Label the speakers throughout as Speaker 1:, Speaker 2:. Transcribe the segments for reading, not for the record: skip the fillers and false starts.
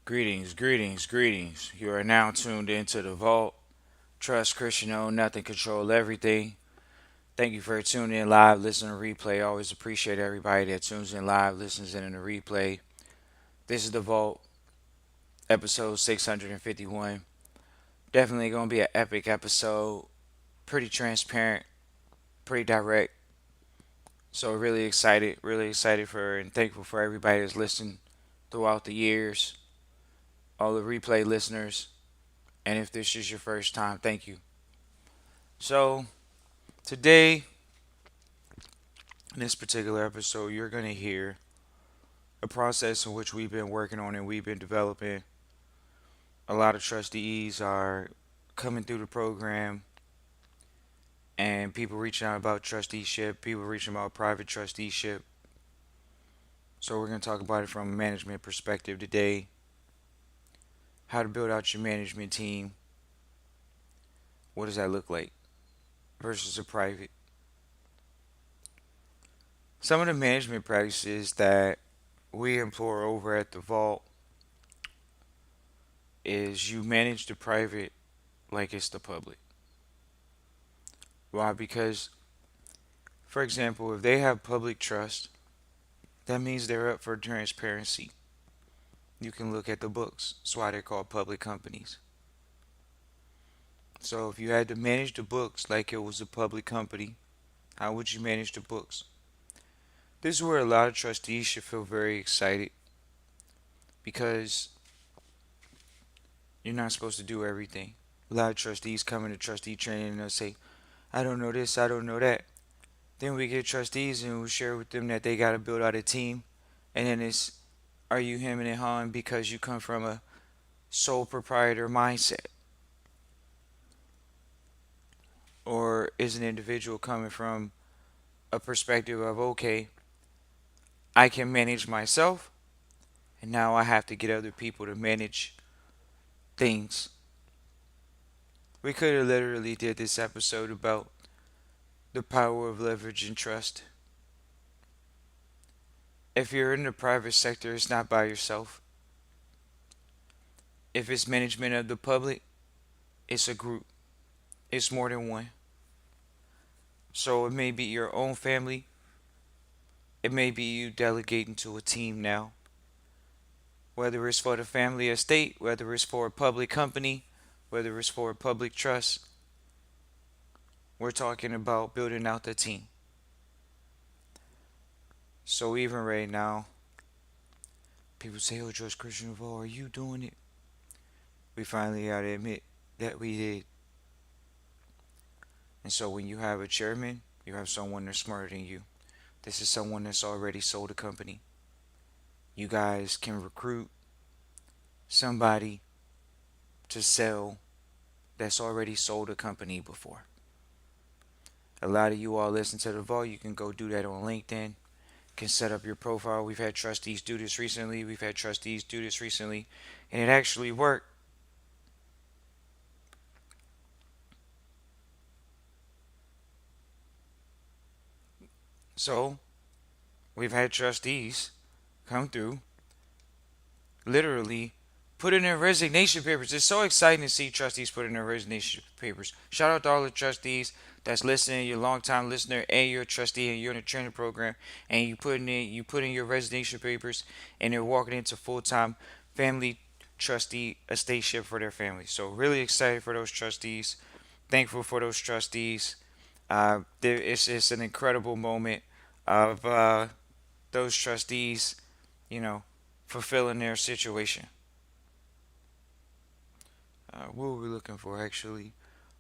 Speaker 1: Greetings, greetings, greetings. You are now tuned into the Vault. Trust, Christian, own nothing, control everything. Thank you for tuning in live, listening to replay. Always appreciate everybody that tunes in live, listens in the replay. This is the Vault, episode 651. Definitely going to be an epic episode. Pretty transparent, pretty direct. So really excited for and thankful for everybody that's listened throughout the years. All the replay listeners. And if this is your first time, thank you. So, today, in this particular episode, you're going to hear a process in which we've been working on and we've been developing. A lot of trustees are coming through the program and people reaching out about trusteeship, people reaching about private trusteeship. So, we're going to talk about it from a management perspective today. How to build out your management team. What does that look like versus a private? Some of the management practices that we employ over at the Vault is you manage the private like it's the public. Why? Because, for example, if they have public trust, that means they're up for transparency. You can look at the books. That's why they're called public companies. So if you had to manage the books like it was a public company, how would you manage the books? This is where a lot of trustees should feel very excited because you're not supposed to do everything. A lot of trustees come into trustee training and they'll say, I don't know this, I don't know that. Then we get trustees and we share with them that they got to build out a team. And then it's, are you hemming and hawing because you come from a sole proprietor mindset? Or is an individual coming from a perspective of, okay, I can manage myself and now I have to get other people to manage things. We could have literally did this episode about the power of leverage and trust. If you're in the private sector, it's not by yourself. If it's management of the public, it's a group. It's more than one. So it may be your own family. It may be you delegating to a team now. Whether it's for the family estate, whether it's for a public company, whether it's for a public trust, we're talking about building out the team. So even right now, people say, oh, George Christian Val, are you doing it? We finally got to admit that we did. And so when you have a chairman, you have someone that's smarter than you. This is someone that's already sold a company. You guys can recruit somebody to sell that's already sold a company before. A lot of you all listen to the Vault. You can go do that on LinkedIn. Can set up your profile. We've had trustees do this recently. And it actually worked. So we've had trustees come through, literally put in their resignation papers. It's so exciting to see trustees put in their resignation papers. Shout out to all the trustees that's listening, you're a long time listener, and you're a trustee and you're in a training program, and you put in your resignation papers, and they're walking into full time family trustee estateship for their family. So really excited for those trustees. Thankful for those trustees. It's an incredible moment of those trustees, you know, fulfilling their situation. What were we looking for actually?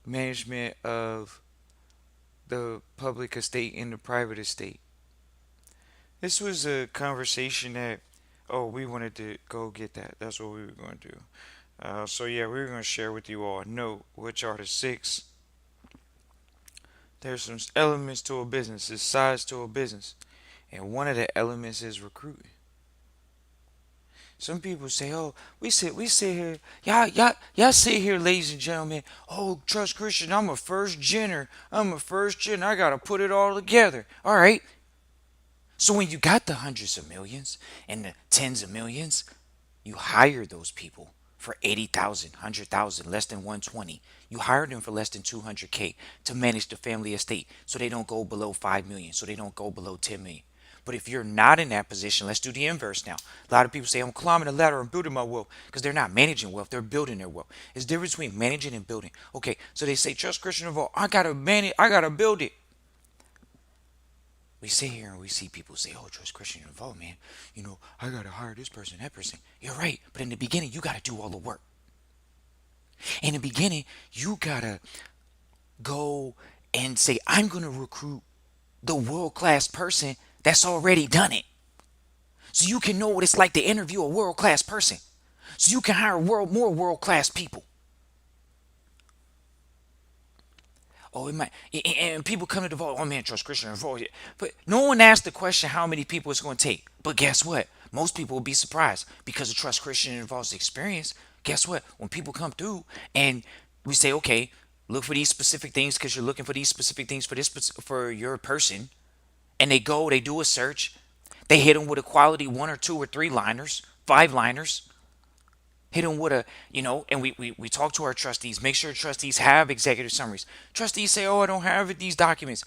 Speaker 1: Management of the public estate and the private estate. This was a conversation that, oh, we wanted to go get that. That's what we were going to do. So yeah, we were going to share with you all. Note which are the six. There's some elements to a business. There's sides to a business, and one of the elements is recruiting. Some people say, "Oh, we sit here, y'all sit here, ladies and gentlemen. Oh, trust Christian, I'm a first genner. I gotta put it all together. All right. So when you got the hundreds of millions and the tens of millions, You hire those people for 80,000, 100,000, less than 120. You hire them for less than 200K to manage the family estate so they don't go below 5 million, so they don't go below 10 million. But if you're not in that position, let's do the inverse now. A lot of people say, I'm climbing the ladder, I'm building my wealth, because they're not managing wealth, they're building their wealth. It's the difference between managing and building. Okay, so they say, trust Christian involved. I gotta manage, I gotta build it. We sit here and we see people say, "Oh, trust Christian involved, man. I gotta hire this person, that person." You're right, but in the beginning, you gotta do all the work. In the beginning, you gotta go and say, "I'm gonna recruit the world class person that's already done it," so you can know what it's like to interview a world class person, so you can hire more world class people. Oh, it might, and people come to the vault. Oh man, trust Christian involved. But no one asked the question how many people it's going to take. But guess what? Most people will be surprised because the trust Christian involves experience. Guess what? When people come through and we say, okay, look for these specific things because you're looking for these specific things for for your person, and they go, they do a search, they hit them with a quality one or two or three liners, five liners, hit them with and we talk to our trustees, make sure trustees have executive summaries. Trustees say, oh, I don't have these documents.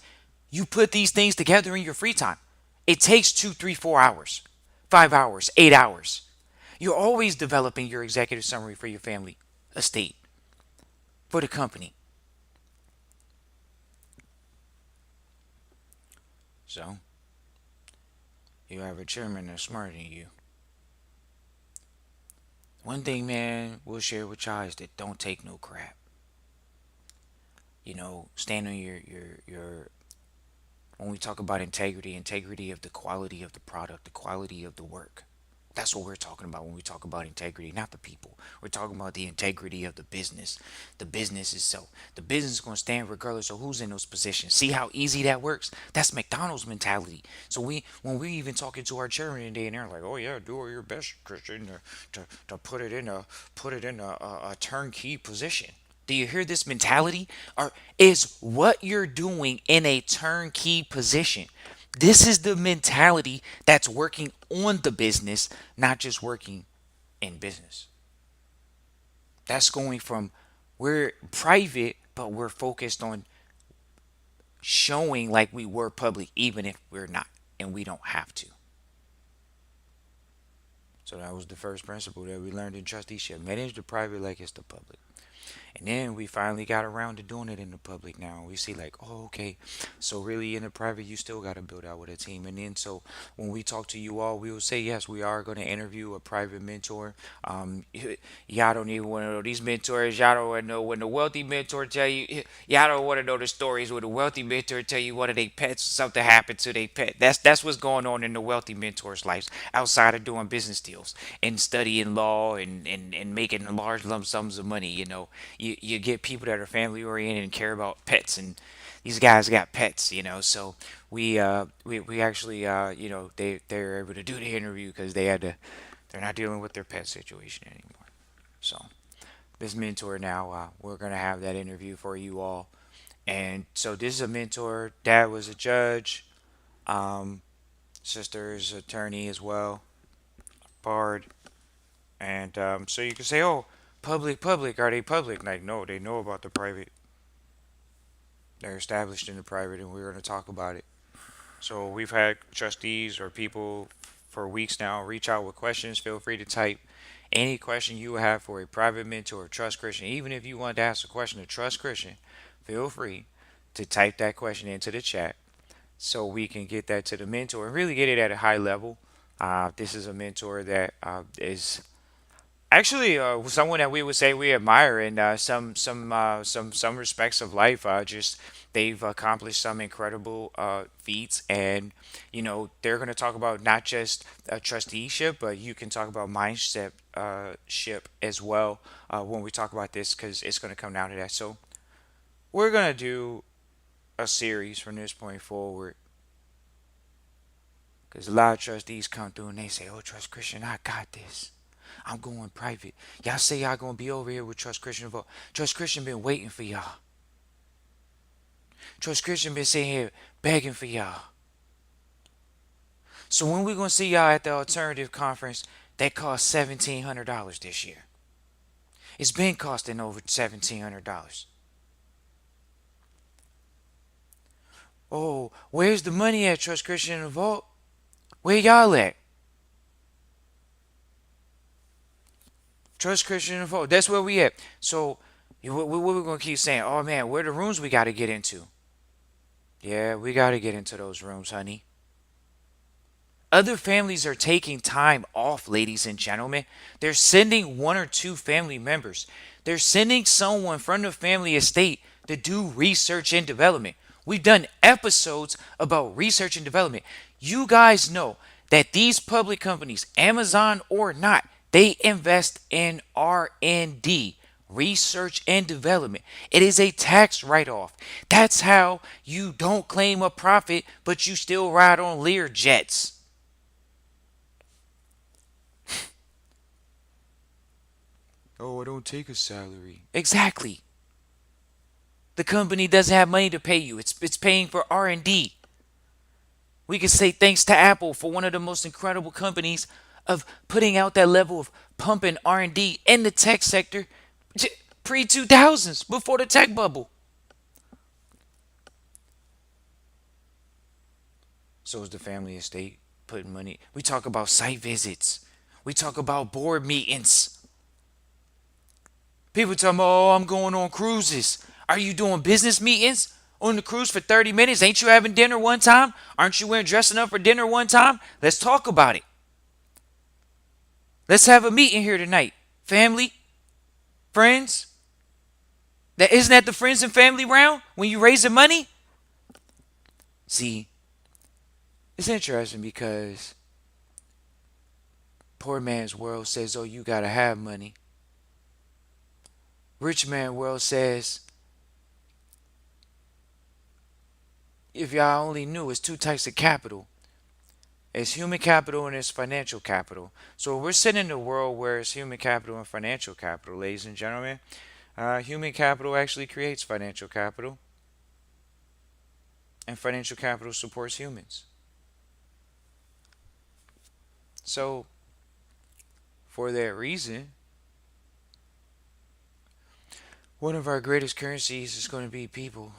Speaker 1: You put these things together in your free time. It takes 2, 3, 4 hours, 5 hours, 8 hours. You're always developing your executive summary for your family estate, for the company. So you have a chairman that's smarter than you. One thing, man, we'll share with y'all is that don't take no crap. Stand on your when we talk about integrity, integrity of the quality of the product, the quality of the work. That's what we're talking about when we talk about integrity, not the people. We're talking about the integrity of the business. The business itself. The business is going to stand regardless of who's in those positions. See how easy that works? That's McDonald's mentality. So when we even talking to our chairman today, and they're like, "Oh yeah, do all your best, Christian, to put it in a turnkey position." Do you hear this mentality? Or is what you're doing in a turnkey position? This is the mentality that's working on the business, not just working in business. That's going from we're private, but we're focused on showing like we were public, even if we're not, and we don't have to. So that was the first principle that we learned in trusteeship. Manage the private like it's the public. And then we finally got around to doing it in the public now. We see like, oh, okay. So really in the private, you still got to build out with a team. And then so when we talk to you all, we will say, yes, we are going to interview a private mentor. Y'all don't even want to know these mentors. Y'all don't want to know when the wealthy mentor tell you. Y'all don't want to know the stories where the wealthy mentor tell you one of their pets, something happened to their pet. That's what's going on in the wealthy mentor's life outside of doing business deals and studying law and making large lump sums of money. You get people that are family oriented and care about pets, and these guys got pets. So we actually they're able to do the interview because they're not dealing with their pet situation anymore. So this mentor now, we're gonna have that interview for you all. And so this is a mentor. Dad was a judge. Um, Sister is attorney as well, bard. And so you can say, oh, public, are they public? Like, no, they know about the private. They're established in the private, and we're going to talk about it. So we've had trustees or people for weeks now reach out with questions. Feel free to type any question you have for a private mentor or trust Christian. Even if you want to ask a question to trust Christian, feel free to type that question into the chat so we can get that to the mentor and really get it at a high level. This is a mentor that is actually, someone that we would say we admire in some respects of life. Just they've accomplished some incredible feats, and they're going to talk about not just trusteeship, but you can talk about mindset ship as well when we talk about this, because it's going to come down to that. So we're going to do a series from this point forward, because a lot of trustees come through and they say, "Oh, trust Christian, I got this. I'm going private. Y'all say y'all gonna be over here with Trust Christian Vote. Trust Christian been waiting for y'all. Trust Christian been sitting here begging for y'all. So when we gonna see y'all at the alternative conference, that cost $1,700 this year. It's been costing over $1,700. Oh, where's the money at, Trust Christian in the Vault? Where y'all at? Trust Christian in the Vault. That's where we at. So, what we're going to keep saying? Oh, man, where the rooms we got to get into? Yeah, we got to get into those rooms, honey. Other families are taking time off, ladies and gentlemen. They're sending one or two family members. They're sending someone from the family estate to do research and development. We've done episodes about research and development. You guys know that these public companies, Amazon or not, they invest in R&D, research and development. It is a tax write-off. That's how you don't claim a profit, but you still ride on Lear jets. Oh, I don't take a salary. Exactly. The company doesn't have money to pay you. It's paying for R&D. We can say thanks to Apple for one of the most incredible companies of putting out that level of pumping R&D in the tech sector pre 2000s, before the tech bubble. So is the family estate putting money. We talk about site visits. We talk about board meetings. People tell me, oh, I'm going on cruises. Are you doing business meetings on the cruise for 30 minutes? Ain't you having dinner one time? Aren't you wearing dressing up for dinner one time? Let's talk about it. Let's have a meeting here tonight. Family, friends. That isn't that the friends and family round when you raise the money? See, it's interesting because poor man's world says, oh, you gotta have money. Rich man world says, if y'all only knew, it's two types of capital. It's human capital and it's financial capital. So we're sitting in a world where it's human capital and financial capital, ladies and gentlemen. Human capital actually creates financial capital, and financial capital supports humans. So, for that reason, one of our greatest currencies is going to be people.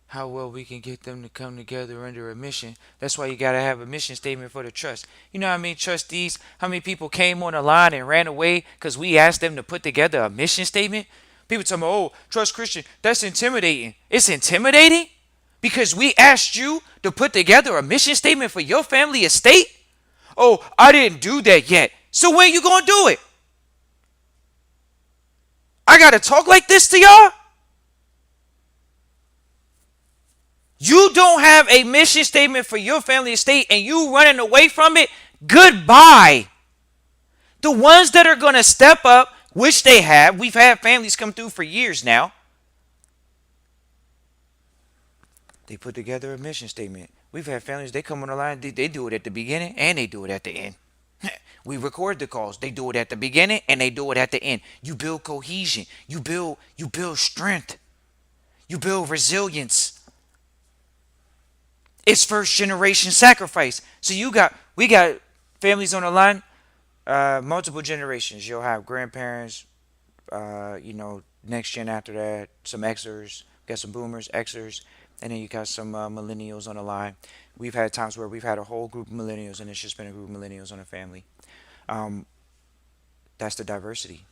Speaker 1: How well we can get them to come together under a mission. That's why you got to have a mission statement for the trust. You know how many trustees, how many people came on the line and ran away because we asked them to put together a mission statement? People tell me, oh, Trust Christian, that's intimidating. It's intimidating because we asked you to put together a mission statement for your family estate? Oh, I didn't do that yet. So when you going to do it? I got to talk like this to y'all? You don't have a mission statement for your family estate and you running away from it? Goodbye. The ones that are going to step up, which they have, we've had families come through for years now. They put together a mission statement. We've had families, they come on the line, they do it at the beginning and they do it at the end. We record the calls. They do it at the beginning and they do it at the end. You build cohesion. You build strength. You build resilience. It's first generation sacrifice. So we got families on the line, multiple generations. You'll have grandparents, next gen after that, some Xers, got some boomers, Xers, and then you got some millennials on the line. We've had times where we've had a whole group of millennials, and it's just been a group of millennials on a family. Um, that's the diversity.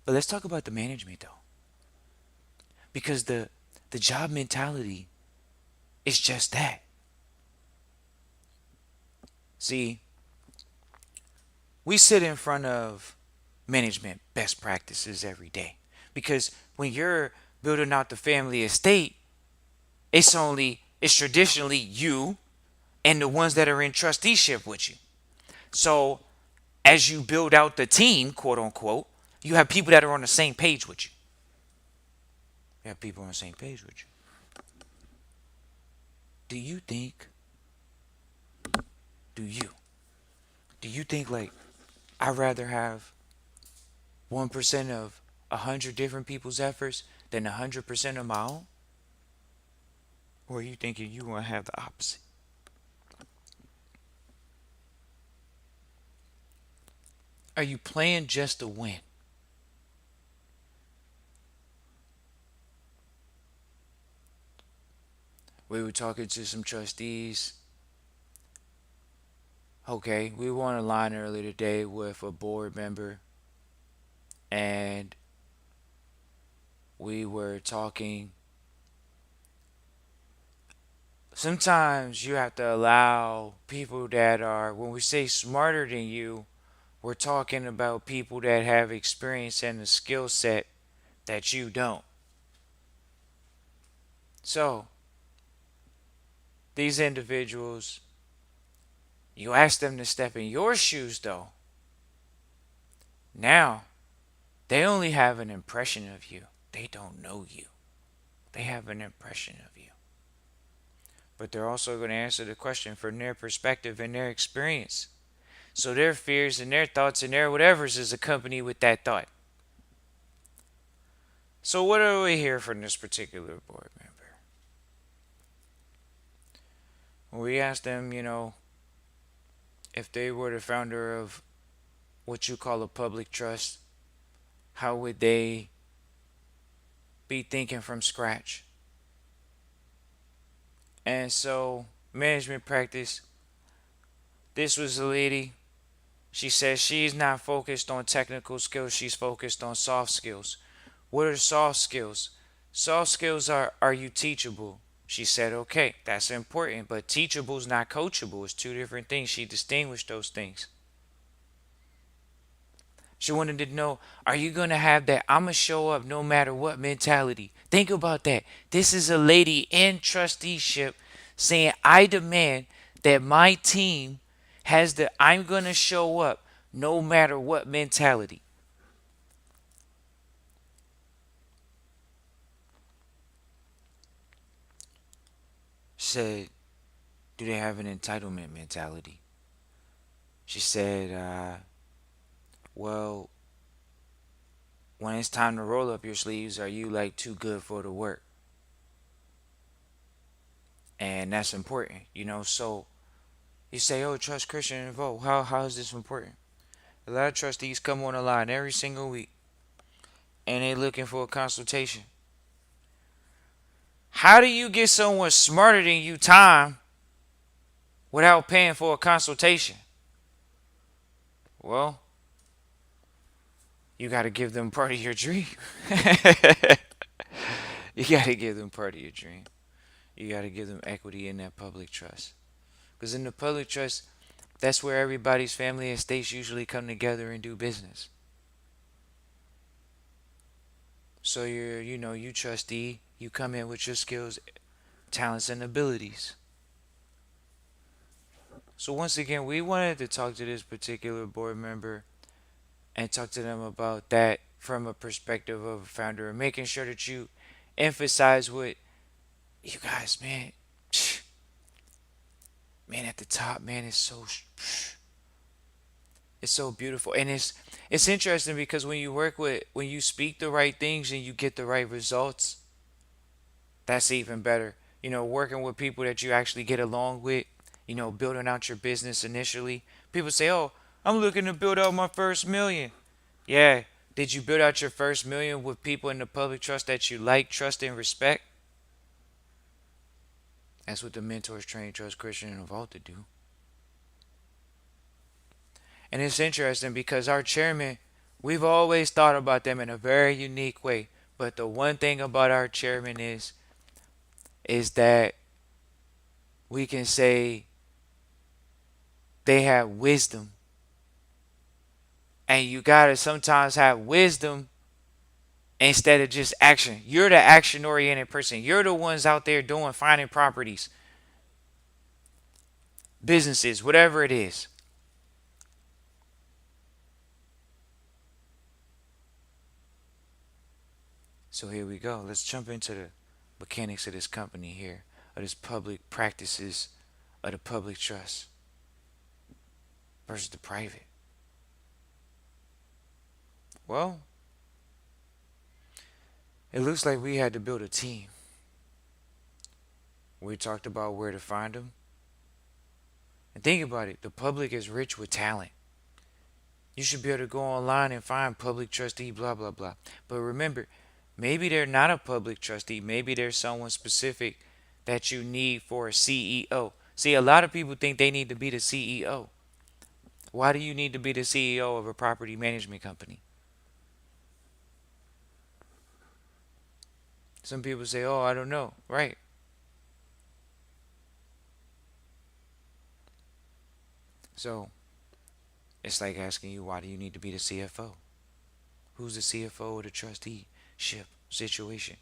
Speaker 1: But let's talk about the management though, because the job mentality is just that. See, we sit in front of management best practices every day because when you're building out the family estate, it's traditionally you and the ones that are in trusteeship with you. So as you build out the team, quote unquote, you have people that are on the same page with you. You have people on the same page with you. Do you think, do you, do you think like I'd rather have 1% of 100 different people's efforts than 100% of my own? Or are you thinking you want to have the opposite? Are you playing just to win? We were talking to some trustees. Okay, we were on a line earlier today with a board member, and we were talking. Sometimes you have to allow people that are, when we say smarter than you, we're talking about people that have experience and a skill set that you don't. So, these individuals, you ask them to step in your shoes though. Now, they only have an impression of you. They don't know you. They have an impression of you. But they're also going to answer the question from their perspective and their experience. So their fears and their thoughts and their whatevers is accompanied with that thought. So what do we hear from this particular board member? When we asked them, if they were the founder of what you call a public trust, how would they be thinking from scratch? And so, management practice, this was a lady. She says she's not focused on technical skills, she's focused on soft skills. What are soft skills? Soft skills are you teachable? She said, okay, that's important, but teachable is not coachable. It's two different things. She distinguished those things. She wanted to know, are you going to have that I'm going to show up no matter what mentality? Think about that. This is a lady in trusteeship saying, I demand that my team has the I'm going to show up no matter what mentality. Said, do they have an entitlement mentality? She said, well, when it's time to roll up your sleeves, are you like too good for the work? And that's important, So you say, oh, trust Christian and vote. How is this important? A lot of trustees come on the line every single week and they looking for a consultation. How do you get someone smarter than you time without paying for a consultation? Well, you got to give them part of your dream. You got to give them part of your dream. You got to give them equity in that public trust. Because in the public trust, that's where everybody's family and estates usually come together and do business. So you trustee, you come in with your skills, talents, and abilities. So once again, we wanted to talk to this particular board member and talk to them about that from a perspective of a founder and making sure that you emphasize what you guys, man, man at the top, man, it's so beautiful, and it's interesting because when you speak the right things and you get the right results, that's even better. Working with people that you actually get along with, building out your business initially. People say, oh, I'm looking to build out my first million. Yeah. Did you build out your first million with people in the public trust that you like, trust, and respect? That's what the mentors train Trust Christian and Vault to do. And it's interesting because our chairman, we've always thought about them in a very unique way. But the one thing about our chairman is that we can say they have wisdom. And you gotta sometimes have wisdom instead of just action. You're the action oriented person. You're the ones out there doing finding properties, businesses, whatever it is. So here we go. Let's jump into the mechanics of this company here, of this public practices of the public trust versus the private. Well, it looks like we had to build a team. We talked about where to find them. And think about it, the public is rich with talent. You should be able to go online and find public trustee, blah, blah, blah. But remember, maybe they're not a public trustee. Maybe there's someone specific that you need for a CEO. See, a lot of people think they need to be the CEO. Why do you need to be the CEO of a property management company? Some people say, oh, I don't know. Right. So it's like asking you, why do you need to be the CFO? Who's the CFO of the trusteeship situation?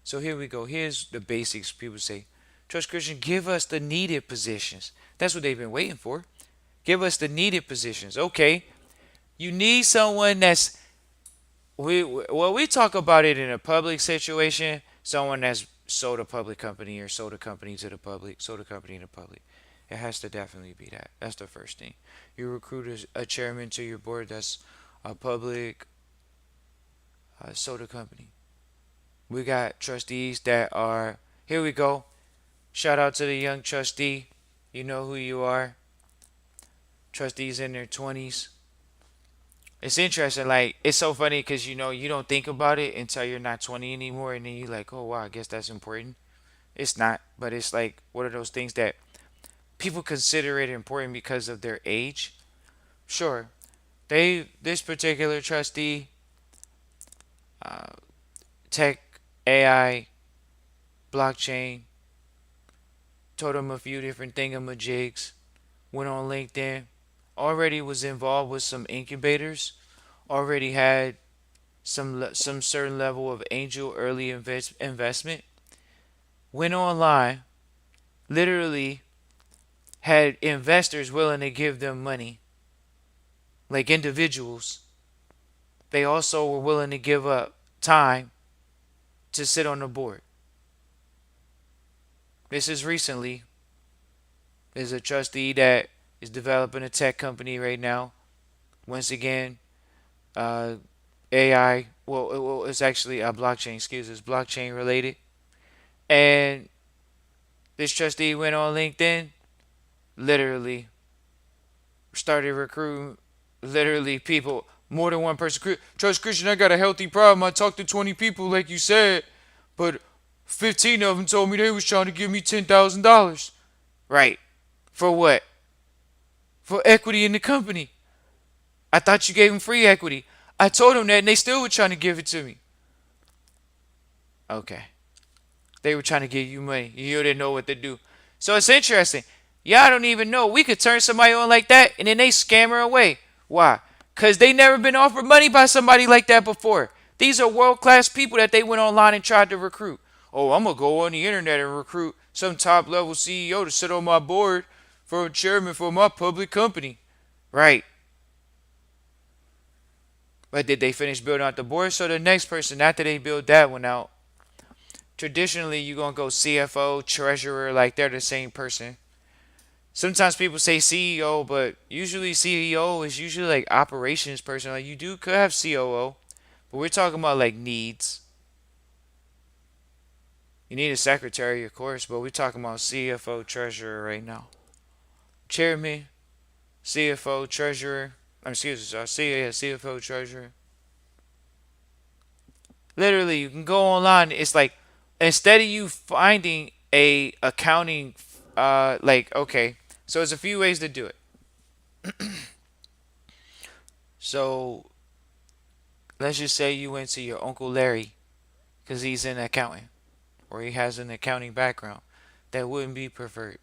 Speaker 1: So here we go. Here's the basics. People say, Trust Christian, give us the needed positions. That's what they've been waiting for. Give us the needed positions. Okay. You need someone that's we talk about it in a public situation, someone that's sold a public company or sold a company to the public, sold a company to the public. It has to definitely be that. That's the first thing. You recruit a chairman to your board that's a public soda company. We got trustees that are, here we go. Shout out to the young trustee. You know who you are. Trustees in their 20s. It's interesting. Like, it's so funny because, you don't think about it until you're not 20 anymore. And then you're like, oh, wow, I guess that's important. It's not. But it's like one of those things that people consider it important because of their age. Sure. This particular trustee, uh, tech, AI, blockchain, told him a few different thingamajigs, went on LinkedIn, already was involved with some incubators, already had some certain level of angel early investment, went online, literally had investors willing to give them money, like individuals. They also were willing to give up time to sit on the board. This is recently. There's a trustee that is developing a tech company right now. Once again, uh, AI. Well, it's actually a blockchain. Excuse us, blockchain related. And this trustee went on LinkedIn, literally started recruiting, literally people, more than one person. Trust Christian, I got a healthy problem. I talked to 20 people, like you said, but 15 of them told me they was trying to give me $10,000. Right. For what? For equity in the company. I thought you gave them free equity. I told them that, and they still were trying to give it to me. Okay. They were trying to give you money. You didn't know what to do. So it's interesting. Y'all don't even know. We could turn somebody on like that and then they scammer away. Why? Because they never been offered money by somebody like that before. These are world class people that they went online and tried to recruit. Oh, I'm going to go on the internet and recruit some top level CEO to sit on my board for a chairman for my public company. Right. But did they finish building out the board? So the next person, after they build that one out, traditionally you're gonna go CFO, treasurer, like they're the same person. Sometimes people say CEO, but usually CEO is usually like operations person. Like you could have COO, but we're talking about like needs. You need a secretary, of course, but we're talking about CFO, treasurer right now. Chairman, CFO, treasurer. Excuse me, CFO, treasurer. Literally, you can go online. It's like instead of you finding a accounting, like okay, so there's a few ways to do it. So let's just say you went to your uncle Larry because he's in accounting or he has an accounting background. That wouldn't be preferred.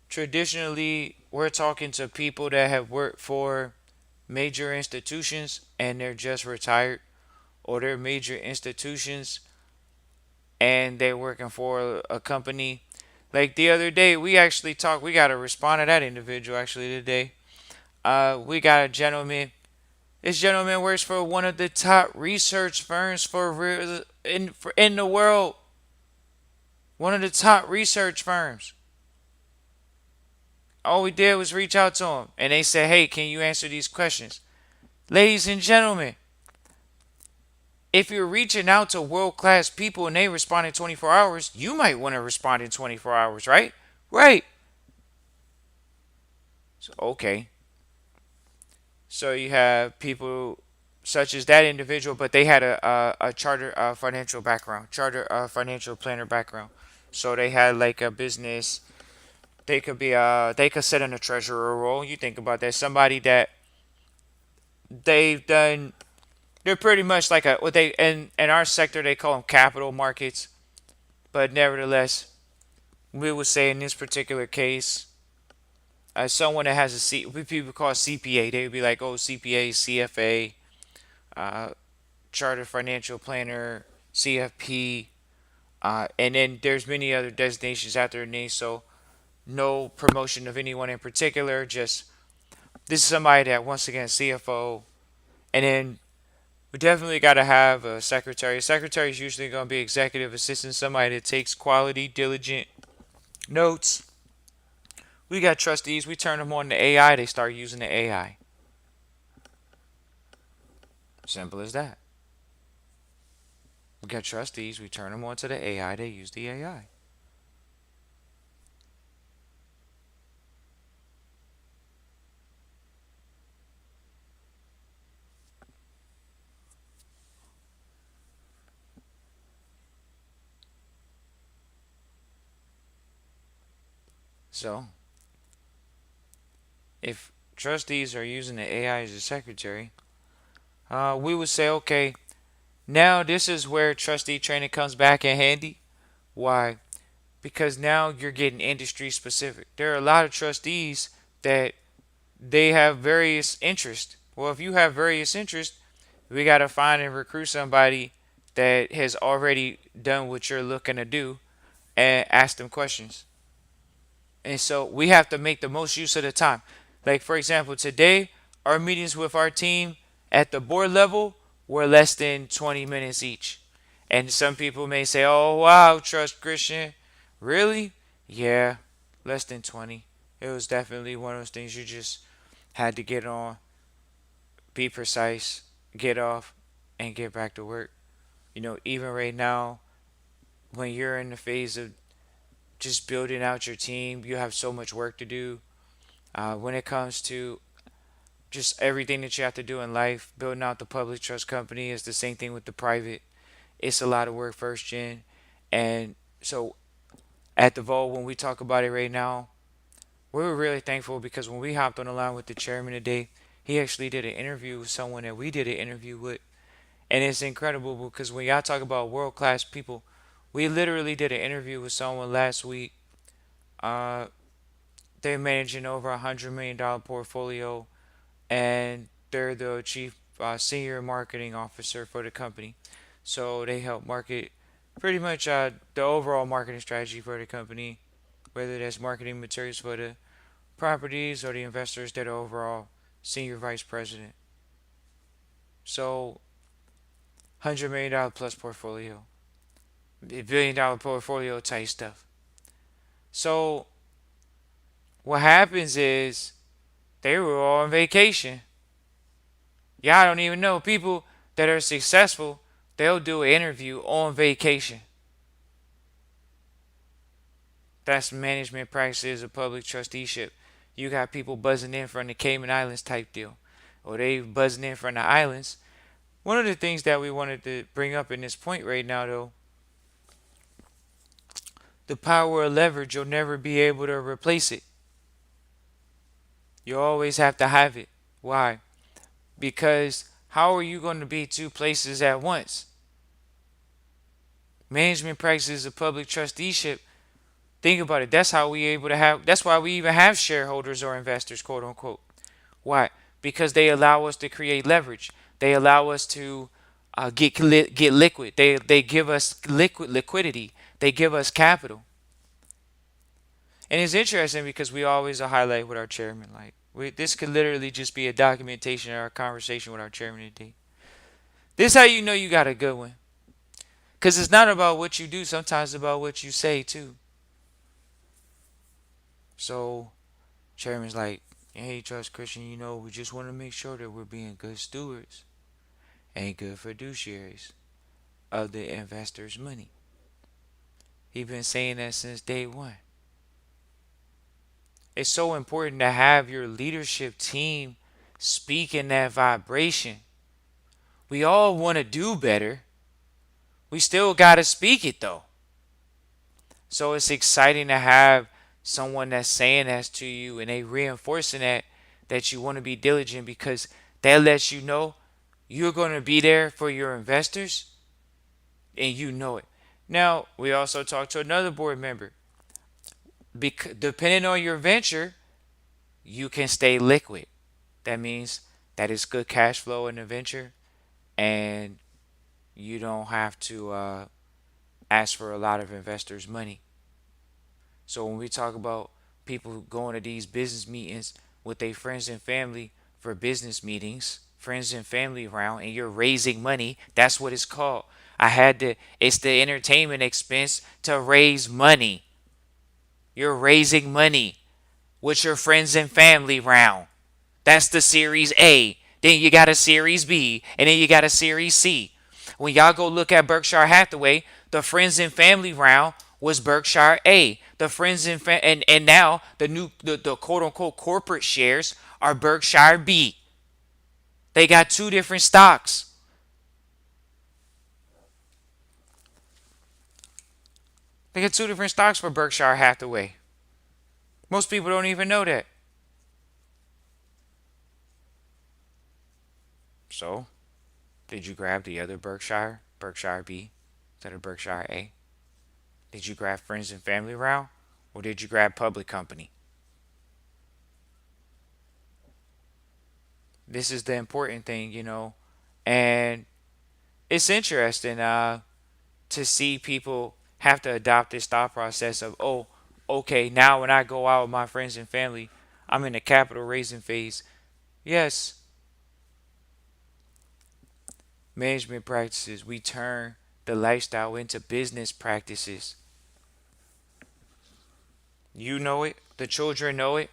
Speaker 1: Traditionally, we're talking to people that have worked for major institutions and they're just retired, or they're major institutions and they're working for a company. Like the other day, we actually talked. We got to respond to that individual actually today. We got a gentleman. This gentleman works for one of the top research firms in the world. One of the top research firms. All we did was reach out to him, and they said, "Hey, can you answer these questions?" Ladies and gentlemen, if you're reaching out to world class people and they respond in 24 hours, you might want to respond in 24 hours, right? Right. So, okay. So you have people such as that individual, but they had a charter financial background, charter financial planner background. So they had like a business. They could sit in a treasurer role. You think about that. Somebody that they've done. They're pretty much like a what they in our sector they call them capital markets. But nevertheless, we would say in this particular case, someone that has a what people call CPA, they would be like, oh, CPA, CFA, uh, Chartered Financial Planner, CFP, and then there's many other designations after their name. So no promotion of anyone in particular. Just this is somebody that once again CFO, and then we definitely got to have a secretary. Secretary is usually going to be executive assistant, somebody that takes quality, diligent notes. We got trustees. We turn them on to AI. They start using the AI. Simple as that. We got trustees. We turn them on to the AI. They use the AI. So if trustees are using the AI as a secretary, we would say, okay, now this is where trustee training comes back in handy. Why? Because now you're getting industry specific. There are a lot of trustees that they have various interests. Well, if you have various interests, we got to find and recruit somebody that has already done what you're looking to do and ask them questions. And so we have to make the most use of the time. Like, for example, today, our meetings with our team at the board level were less than 20 minutes each. And some people may say, oh, wow, Trust Christian. Really? Yeah, less than 20. It was definitely one of those things you just had to get on, be precise, get off, and get back to work. Even right now, when you're in the phase of just building out your team, you have so much work to do. When it comes to just everything that you have to do in life, building out the public trust company is the same thing with the private. It's a lot of work first gen. And so at the Vault, when we talk about it right now, we were really thankful because when we hopped on the line with the chairman today, he actually did an interview with someone that we did an interview with. And it's incredible because when y'all talk about world class people, we literally did an interview with someone last week. Uh, they're managing over $100 million portfolio, and they're the chief senior marketing officer for the company. So they help market pretty much the overall marketing strategy for the company, whether that's marketing materials for the properties or the investors. They're the overall senior vice president. So $100 million plus portfolio, $1 billion portfolio type stuff. So what happens is they were all on vacation. Y'all don't even know people that are successful. They'll do an interview on vacation. That's management practices of public trusteeship. You got people buzzing in from the Cayman Islands type deal, or they buzzing in from the islands. One of the things that we wanted to bring up in this point right now, though, the power of leverage, you'll never be able to replace it. You always have to have it. Why? Because how are you going to be two places at once? Management practices of public trusteeship. Think about it. That's how we able to have. That's why we even have shareholders or investors, quote unquote. Why? Because they allow us to create leverage. They allow us to get liquid. They give us liquidity. They give us capital. And it's interesting because we always highlight with our chairman. Like this could literally just be a documentation of our conversation with our chairman today. This is how you know you got a good one. Because it's not about what you do. Sometimes it's about what you say too. So chairman's like, hey, Trust Christian, we just want to make sure that we're being good stewards and good fiduciaries of the investors' money. He's been saying that since day one. It's so important to have your leadership team speaking that vibration. We all want to do better. We still got to speak it though. So it's exciting to have someone that's saying that to you and they reinforcing that you want to be diligent because that lets you know you're going to be there for your investors and you know it. Now, we also talked to another board member. Depending on your venture, you can stay liquid. That means that it's good cash flow in the venture and you don't have to ask for a lot of investors' money. So when we talk about people going to these business meetings with their friends and family for business meetings, friends and family around, and you're raising money, that's what it's called. It's the entertainment expense to raise money. You're raising money with your friends and family round. That's the Series A. Then you got a Series B, and then you got a Series C. When y'all go look at Berkshire Hathaway, the friends and family round was Berkshire A. The friends and now the quote unquote corporate shares are Berkshire B. They got two different stocks. They got two different stocks for Berkshire Hathaway. Most people don't even know that. So, did you grab the other Berkshire B, instead of Berkshire A? Did you grab friends and family round, or did you grab public company? This is the important thing, and it's interesting to see people have to adopt this thought process of, oh, okay, now when I go out with my friends and family, I'm in the capital raising phase. Yes, management practices, we turn the lifestyle into business practices. You know it, the children know it.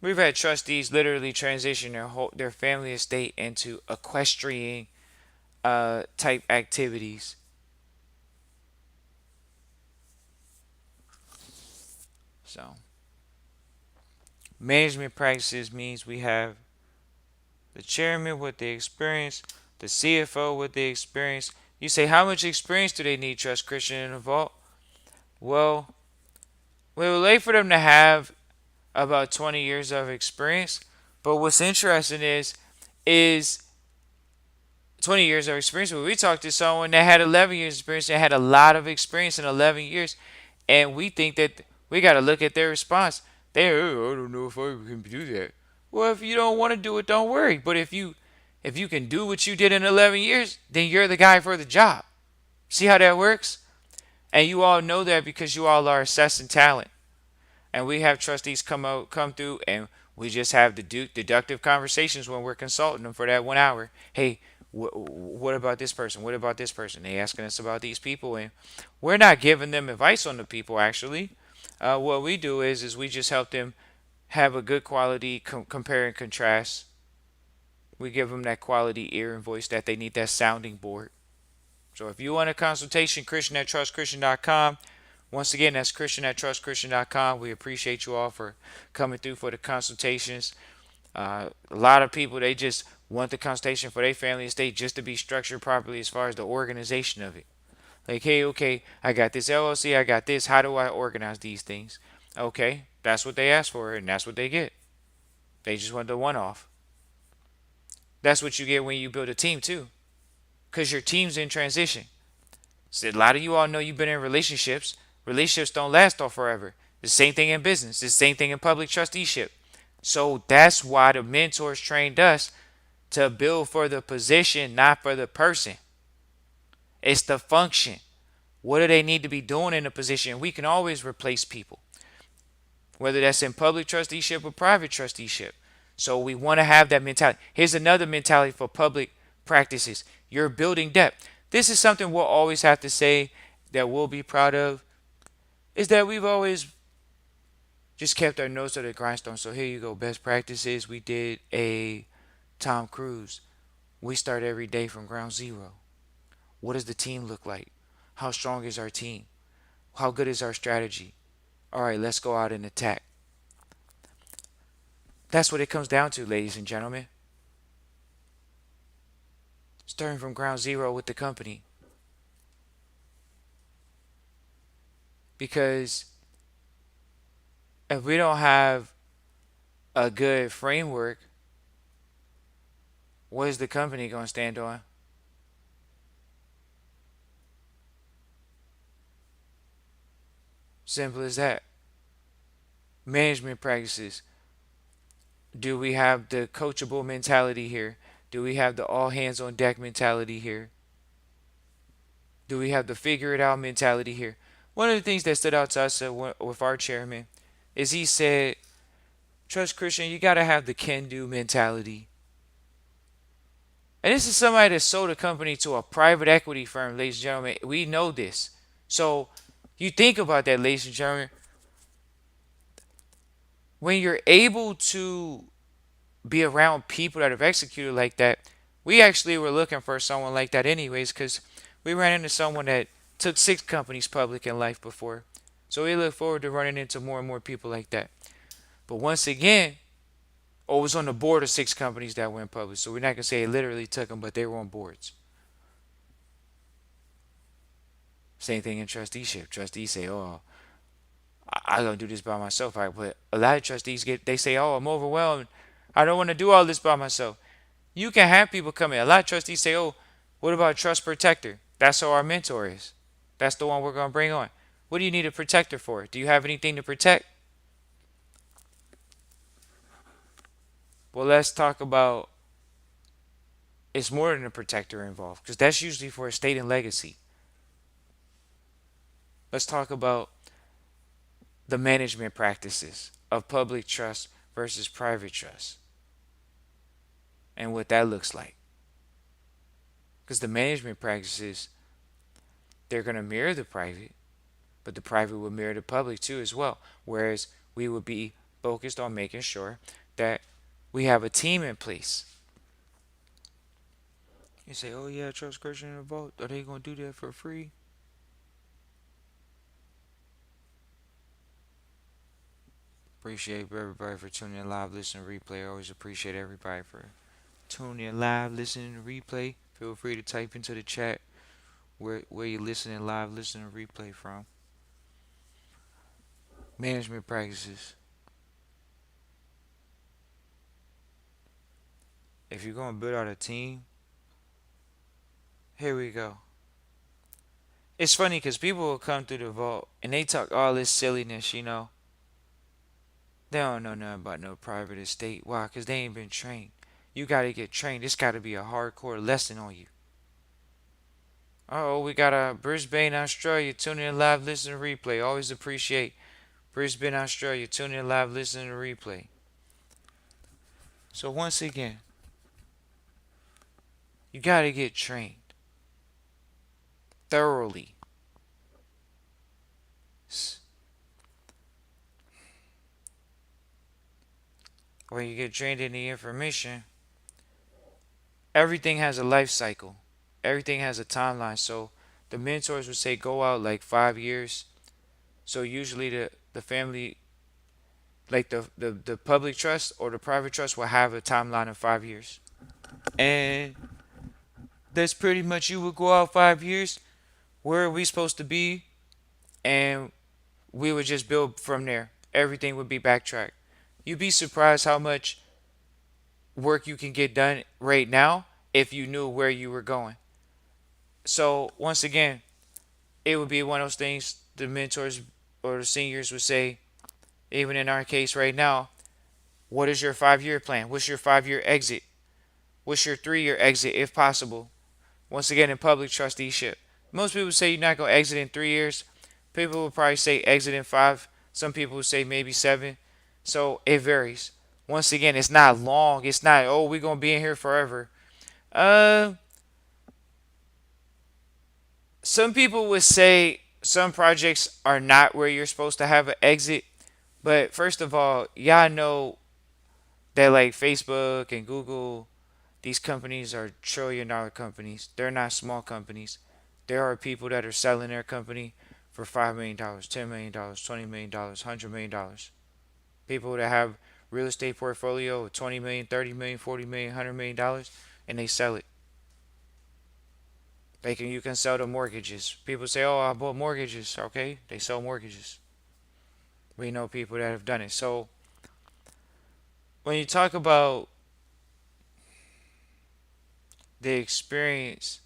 Speaker 1: We've had trustees literally transition their family estate into equestrian type activities. So management practices means we have the chairman with the experience, the CFO with the experience. You say, how much experience do they need, Trust Christian in the vault? Well, we would like for them to have about 20 years of experience. But what's interesting is 20 years of experience. When we talked to someone that had 11 years of experience and had a lot of experience in 11 years, and we think that we got to look at their response. Oh, I don't know if I can do that. Well, if you don't want to do it, don't worry. But if you can do what you did in 11 years, then you're the guy for the job. See how that works? And you all know that because you all are assessing talent. And we have trustees come through, and we just have the deductive conversations when we're consulting them for that 1 hour. Hey, what about this person? What about this person? They asking us about these people, and we're not giving them advice on the people. Actually, what we do is we just help them have a good quality compare and contrast. We give them that quality ear and voice that they need, that sounding board. So if you want a consultation, Christian at trustchristian.com. Once again, that's Christian at trustchristian.com. We appreciate you all for coming through for the consultations. A lot of people, they just want the consultation for their family estate just to be structured properly as far as the organization of it. Like, hey, okay, I got this LLC, I got this. How do I organize these things? Okay, that's what they asked for, and that's what they get. They just want the one off. That's what you get when you build a team, too, because your team's in transition. So a lot of you all know you've been in relationships. Relationships don't last all forever. The same thing in business. The same thing in public trusteeship. So that's why the mentors trained us to build for the position, not for the person. It's the function. What do they need to be doing in a position? We can always replace people, whether that's in public trusteeship or private trusteeship. So we want to have that mentality. Here's another mentality for public practices. You're building depth. This is something we'll always have to say that we'll be proud of, is that we've always just kept our nose to the grindstone. So here you go, best practices. We did a Tom Cruise. We start every day from ground zero. What does the team look like? How strong is our team? How good is our strategy? All right, let's go out and attack. That's what it comes down to, ladies and gentlemen. Starting from ground zero with the company. Because if we don't have a good framework, what is the company going to stand on? Simple as that. Management practices. Do we have the coachable mentality here? Do we have the all hands on deck mentality here? Do we have the figure it out mentality here? One of the things that stood out to us with our chairman is he said, Trust Christian, you got to have the can do mentality. And this is somebody that sold a company to a private equity firm, ladies and gentlemen. We know this. So you think about that, ladies and gentlemen. When you're able to be around people that have executed like that, we actually were looking for someone like that anyways, because we ran into someone that took 6 companies public in life before. So we look forward to running into more and more people like that. But once again, or was on the board of 6 companies that went public. So we're not gonna say it literally took them, but they were on boards. Same thing in trusteeship. Trustees say, "Oh, I don't do this by myself." Right? But a lot of trustees they say, "Oh, I'm overwhelmed. I don't want to do all this by myself." You can have people come in. A lot of trustees say, "Oh, what about a trust protector?" That's who our mentor is. That's the one we're gonna bring on. What do you need a protector for? Do you have anything to protect? Well, let's talk about it's more than a protector involved because that's usually for estate and legacy. Let's talk about the management practices of public trust versus private trust and what that looks like. Because the management practices, they're going to mirror the private, but the private will mirror the public too as well. Whereas we would be focused on making sure that we have a team in place. You say, oh yeah, trust Christian in a vote. Are they going to do that for free? Appreciate everybody for tuning in live, listening, replay. I always appreciate everybody for tuning in live, listening, to replay. Feel free to type into the chat where you're listening live, listening, replay from. Management practices. If you're going to build out a team, here we go. It's funny because people will come through the vault and they talk all this silliness, you know. They don't know nothing about no private estate. Why? Because they ain't been trained. You got to get trained. This got to be a hardcore lesson on you. Oh, we got a Brisbane, Australia, tuning in live, listening to replay. Always appreciate Brisbane, Australia, tuning in live, listening to replay. So once again, you got to get trained thoroughly. When you get trained in the information, everything has a life cycle. Everything has a timeline. So the mentors would say go out like 5 years. So usually the family, like the public trust or the private trust will have a timeline of 5 years. And that's pretty much you would go out 5 years. Where are we supposed to be? And we would just build from there. Everything would be backtracked. You'd be surprised how much work you can get done right now if you knew where you were going. So once again, it would be one of those things the mentors or the seniors would say, even in our case right now, what is your 5 year plan? What's your 5 year exit? What's your 3 year exit if possible? Once again, in public trusteeship, most people say you're not going to exit in 3 years. People will probably say exit in 5. Some people will say maybe 7. So it varies. Once again, it's not long. It's not, oh, we're going to be in here forever. Uh, some people would say some projects are not where you're supposed to have an exit. But first of all, y'all know that like Facebook and Google, these companies are trillion-dollar companies. They're not small companies. There are people that are selling their company for $5 million, $10 million, $20 million, $100 million. People that have real estate portfolio of 20 million, 30 million, 40 million, $100 million, and they sell it. You can sell the mortgages. People say, "Oh, I bought mortgages." Okay, they sell mortgages. We know people that have done it. So when you talk about the experience,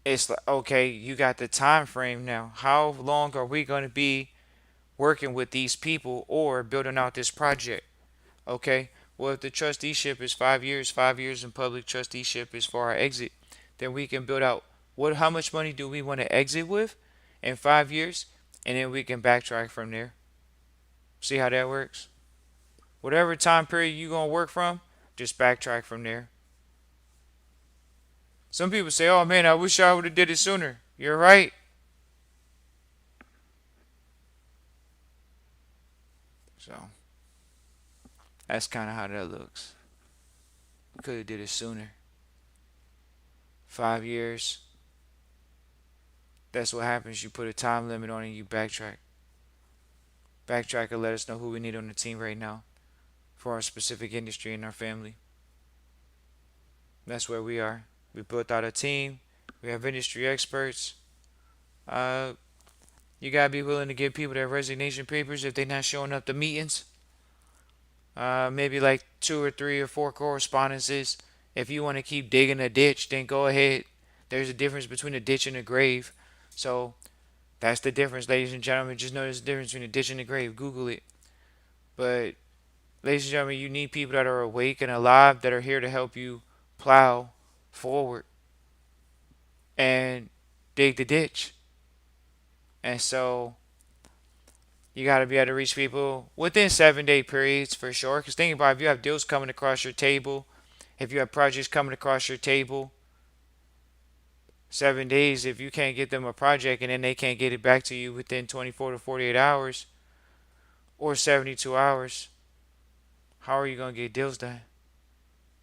Speaker 1: it's like, okay, you got the time frame now. How long are we going to be working with these people or building out this project? Okay. Well, if the trusteeship is 5 years, 5 years in public trusteeship is for our exit, then we can build out what how much money do we want to exit with in 5 years, and then we can backtrack from there. See how that works? Whatever time period you gonna work from, just backtrack from there. Some people say, "Oh man, I wish I would have did it sooner." You're right. So that's kind of how that looks. Could have did it sooner. 5 years. That's what happens. You put a time limit on it. You backtrack. Backtrack and let us know who we need on the team right now for our specific industry and our family. That's where we are. We built out a team. We have industry experts. Uh, you gotta be willing to give people their resignation papers if they're not showing up to meetings. Maybe like 2 or 3 or 4 correspondences. If you want to keep digging a ditch, then go ahead. There's a difference between a ditch and a grave. So that's the difference, ladies and gentlemen. Just know there's a difference between a ditch and a grave. Google it. But, ladies and gentlemen, you need people that are awake and alive that are here to help you plow forward and dig the ditch. And so you got to be able to reach people within 7 day periods for sure. Because think about it, if you have deals coming across your table, if you have projects coming across your table, 7 days, if you can't get them a project and then they can't get it back to you within 24 to 48 hours or 72 hours, how are you going to get deals done?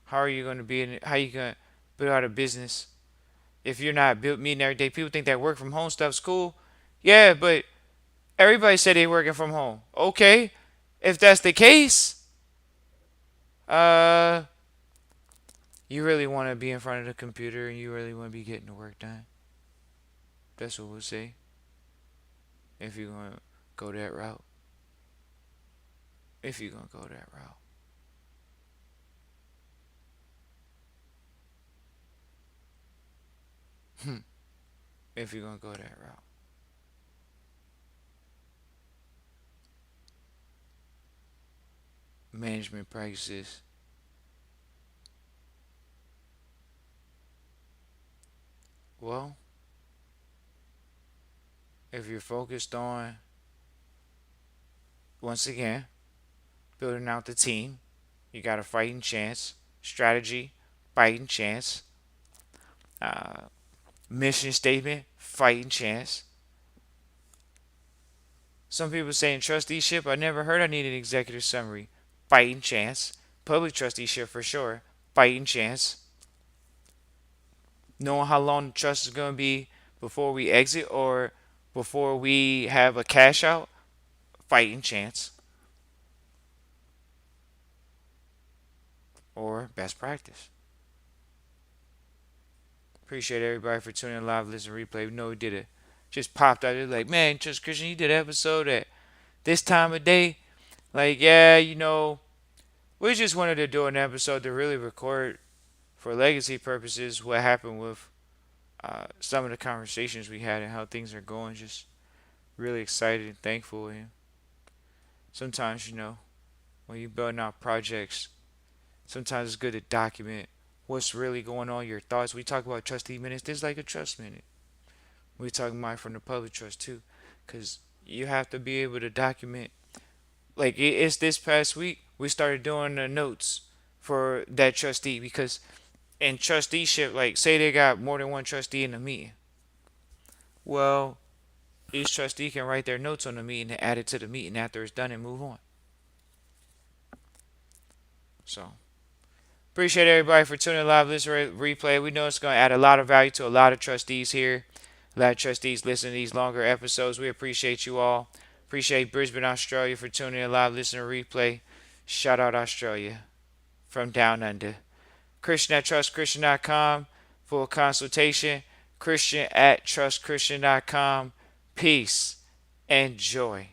Speaker 1: How are you going to be in, how are you going to build out a business if you're not built meeting every day? People think that work from home stuff's cool. Yeah, but everybody said they working from home. Okay, if that's the case, uh, you really want to be in front of the computer and you really want to be getting the work done. That's what we'll say. If you're gonna go that route, if you're gonna go that route, if you're gonna go that route, management practices. Well, if you're focused on once again building out the team, you got a fighting chance. Strategy, fighting chance. Uh, Mission statement, fighting chance. Some people say in trusteeship, I never heard I need an executive summary. Fighting chance. Public trusteeship for sure. Fighting chance. Knowing how long the trust is going to be before we exit or before we have a cash out. Fighting chance. Or best practice. Appreciate everybody for tuning in live, listen, replay. We know we did it. Just popped out. It like, man, just Christian, you did an episode at this time of day. Like, yeah, we just wanted to do an episode to really record for legacy purposes what happened with some of the conversations we had and how things are going. Just really excited and thankful. And sometimes, when you're building out projects, sometimes it's good to document what's really going on, your thoughts. We talk about trustee minutes. This is like a trust minute. We talk about it from the public trust too, because you have to be able to document. Like it's this past week we started doing the notes for that trustee because in trusteeship, like say they got more than one trustee in the meeting. Well, each trustee can write their notes on the meeting and add it to the meeting after it's done and move on. So appreciate everybody for tuning in live, listen, replay. We know it's going to add a lot of value to a lot of trustees here. A lot of trustees listen to these longer episodes. We appreciate you all. Appreciate Brisbane, Australia for tuning in live, listening, replay. Shout out Australia from down under. Christian at trustchristian.com for a consultation. Christian at trustchristian.com. Peace and joy.